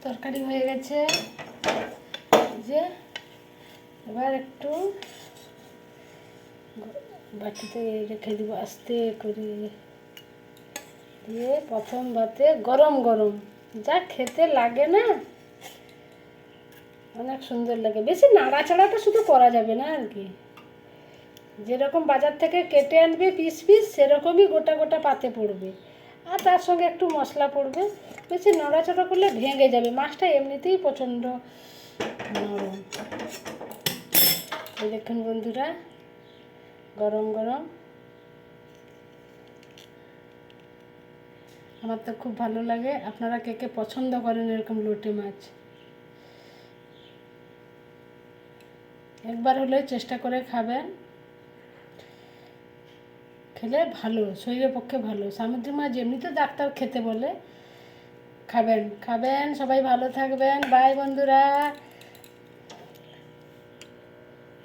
তরকারি হয়ে গেছে, যে এবার একটু বাটিতে রেখে দিব আস্তে করে, দিয়ে প্রথম ভাতে গরম গরম যা খেতে লাগে না, অনেক সুন্দর লাগে। বেশি নাড়াচাড়াটা শুধু করা যাবে না আর কি, যেরকম বাজার থেকে কেটে আনবে পিস পিস সেরকমই গোটা গোটা পাতে পড়বে, আর তার সঙ্গে একটু মশলা পড়বে। বেশি নড়াচড়া করলে ভেঙে যাবে, মাছটা এমনিতেই প্রচণ্ড নরম। এই দেখুন বন্ধুরা, গরম গরম, আমার তো খুব ভালো লাগে। আপনারা কে কে পছন্দ করেন এরকম লোটে মাছ? একবার হলে চেষ্টা করে খাবেন, খেলে ভালো, শরীরের পক্ষে ভালো। সামুদ্রিক মাছ এমনিতে ডাক্তার খেতে বলে, খাবেন খাবেন। সবাই ভালো থাকবেন, বাই বন্ধুরা।